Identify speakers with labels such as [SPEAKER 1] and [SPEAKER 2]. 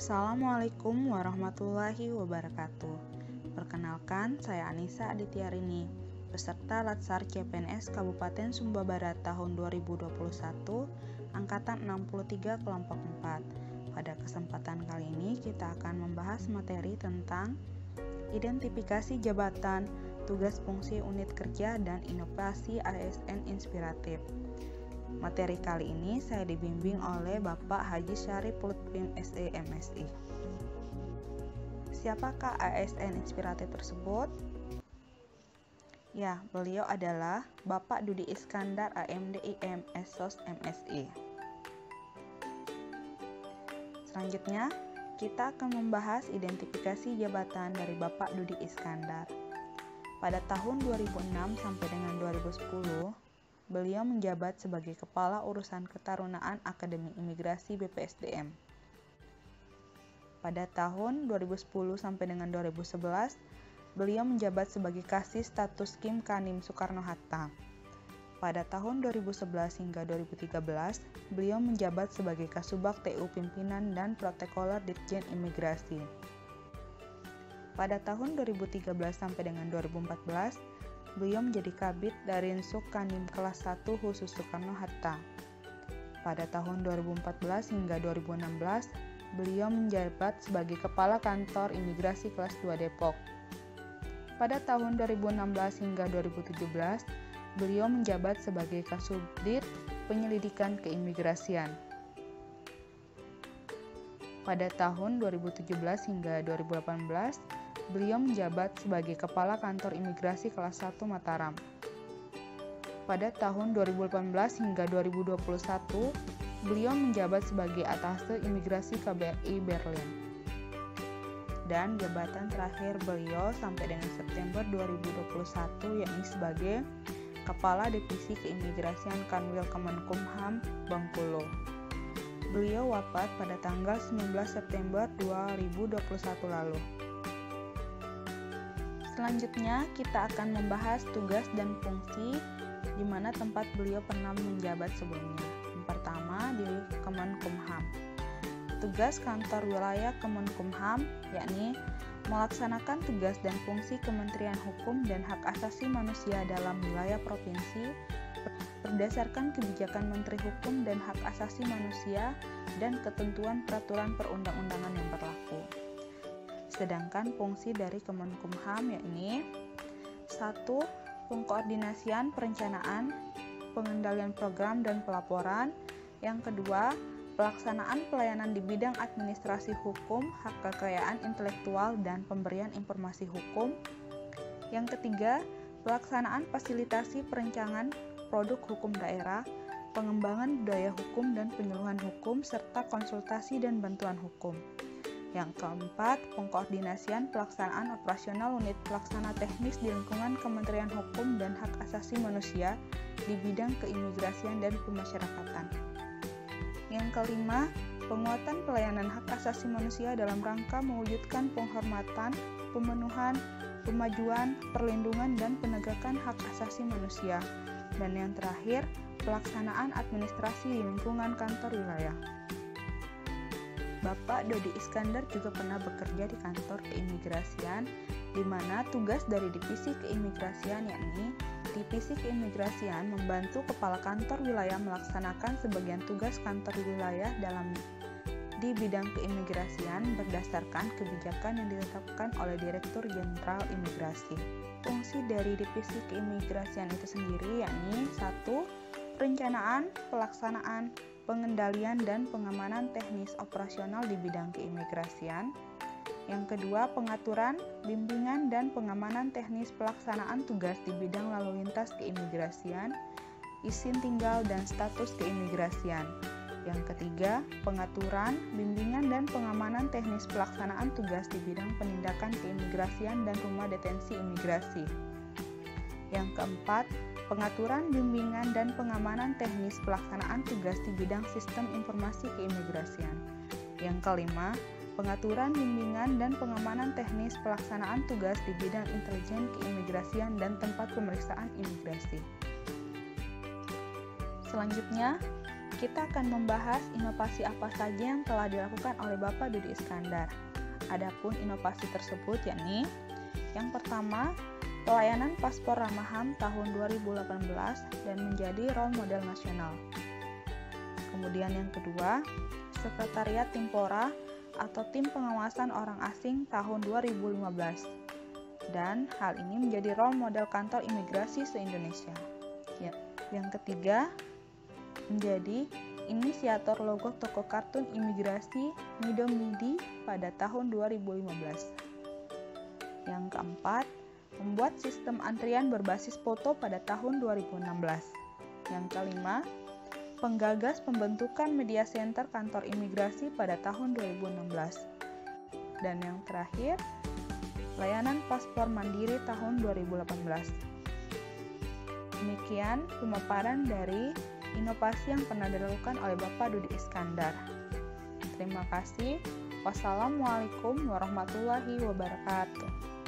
[SPEAKER 1] Assalamualaikum warahmatullahi wabarakatuh. Perkenalkan, saya Anissa Adityarini, peserta Latsar CPNS Kabupaten Sumba Barat tahun 2021, angkatan 63 kelompok 4. Pada kesempatan kali ini kita akan membahas materi tentang identifikasi jabatan, tugas fungsi unit kerja, dan inovasi ASN inspiratif. Materi kali ini saya dibimbing oleh Bapak Haji Syarif Lutfi SE MSI. Siapakah ASN inspiratif tersebut? Ya, beliau adalah Bapak Dudi Iskandar AMDIM SOS MSI. Selanjutnya, kita akan membahas identifikasi jabatan dari Bapak Dudi Iskandar. Pada tahun 2006 sampai dengan 2010, beliau menjabat sebagai Kepala Urusan Ketarunaan Akademi Imigrasi BPSDM. Pada tahun 2010 sampai dengan 2011, beliau menjabat sebagai Kasih Status Kim Kanim Soekarno-Hatta. Pada tahun 2011 hingga 2013, beliau menjabat sebagai Kasubag TU Pimpinan dan Protokoler Ditjen Imigrasi. Pada tahun 2013 sampai dengan 2014, beliau menjadi Kabid Darinsuk Kanim kelas 1 khusus Soekarno-Hatta. Pada tahun 2014 hingga 2016, beliau menjabat sebagai Kepala Kantor Imigrasi kelas 2 Depok. Pada tahun 2016 hingga 2017, beliau menjabat sebagai Kasubdit Penyelidikan Keimigrasian. Pada tahun 2017 hingga 2018, beliau menjabat sebagai Kepala Kantor Imigrasi kelas 1 Mataram. Pada tahun 2018 hingga 2021, beliau menjabat sebagai Atase Imigrasi KBRI Berlin. Dan jabatan terakhir beliau sampai dengan September 2021 yakni sebagai Kepala Divisi Keimigrasian Kanwil Kemenkumham Bengkulu. Beliau wafat pada tanggal 19 September 2021 lalu. Selanjutnya, kita akan membahas tugas dan fungsi di mana tempat beliau pernah menjabat sebelumnya. Yang pertama, di Kemenkumham. Tugas kantor wilayah Kemenkumham yakni melaksanakan tugas dan fungsi Kementerian Hukum dan Hak Asasi Manusia dalam wilayah provinsi berdasarkan kebijakan Menteri Hukum dan Hak Asasi Manusia dan ketentuan peraturan perundang-undangan yang berlaku. Sedangkan fungsi dari Kemenkumham yakni 1. Pengkoordinasian perencanaan, pengendalian program dan pelaporan. Yang kedua, pelaksanaan pelayanan di bidang administrasi hukum, hak kekayaan intelektual, dan pemberian informasi hukum. Yang ketiga, pelaksanaan fasilitasi perencanaan produk hukum daerah, pengembangan budaya hukum dan penyuluhan hukum, serta konsultasi dan bantuan hukum. Yang keempat, pengkoordinasian pelaksanaan operasional unit pelaksana teknis di lingkungan Kementerian Hukum dan Hak Asasi Manusia di bidang keimigrasian dan pemasyarakatan. Yang kelima, penguatan pelayanan hak asasi manusia dalam rangka mewujudkan penghormatan, pemenuhan, pemajuan, perlindungan, dan penegakan hak asasi manusia. Dan yang terakhir, pelaksanaan administrasi di lingkungan kantor wilayah. Bapak Dodi Iskandar juga pernah bekerja di kantor keimigrasian, di mana tugas dari divisi keimigrasian yakni divisi keimigrasian membantu kepala kantor wilayah melaksanakan sebagian tugas kantor wilayah di bidang keimigrasian berdasarkan kebijakan yang ditetapkan oleh Direktur Jenderal Imigrasi. Fungsi dari divisi keimigrasian itu sendiri yakni 1. Perencanaan, pelaksanaan, pengendalian dan pengamanan teknis operasional di bidang keimigrasian. Yang kedua, pengaturan, bimbingan dan pengamanan teknis pelaksanaan tugas di bidang lalu lintas keimigrasian, izin tinggal dan status keimigrasian. Yang ketiga, pengaturan, bimbingan dan pengamanan teknis pelaksanaan tugas di bidang penindakan keimigrasian dan rumah detensi imigrasi. Yang keempat, pengaturan, bimbingan, dan pengamanan teknis pelaksanaan tugas di bidang sistem informasi keimigrasian. Yang kelima, pengaturan, bimbingan, dan pengamanan teknis pelaksanaan tugas di bidang intelijen keimigrasian dan tempat pemeriksaan imigrasi. Selanjutnya, kita akan membahas inovasi apa saja yang telah dilakukan oleh Bapak Dudi Iskandar. Adapun inovasi tersebut yakni yang pertama, pelayanan paspor ramah HAM tahun 2018 dan menjadi role model nasional. Kemudian yang kedua, Sekretariat Timpora atau Tim Pengawasan Orang Asing tahun 2015. Dan hal ini menjadi role model kantor imigrasi se-Indonesia. Yang ketiga, menjadi inisiator logo toko kartun imigrasi Mido Midi pada tahun 2015. Yang keempat, membuat sistem antrian berbasis foto pada tahun 2016. Yang kelima, penggagas pembentukan media center kantor imigrasi pada tahun 2016. Dan yang terakhir, layanan paspor mandiri tahun 2018. Demikian pemaparan dari inovasi yang pernah dilakukan oleh Bapak Dudi Iskandar. Terima kasih. Wassalamualaikum warahmatullahi wabarakatuh.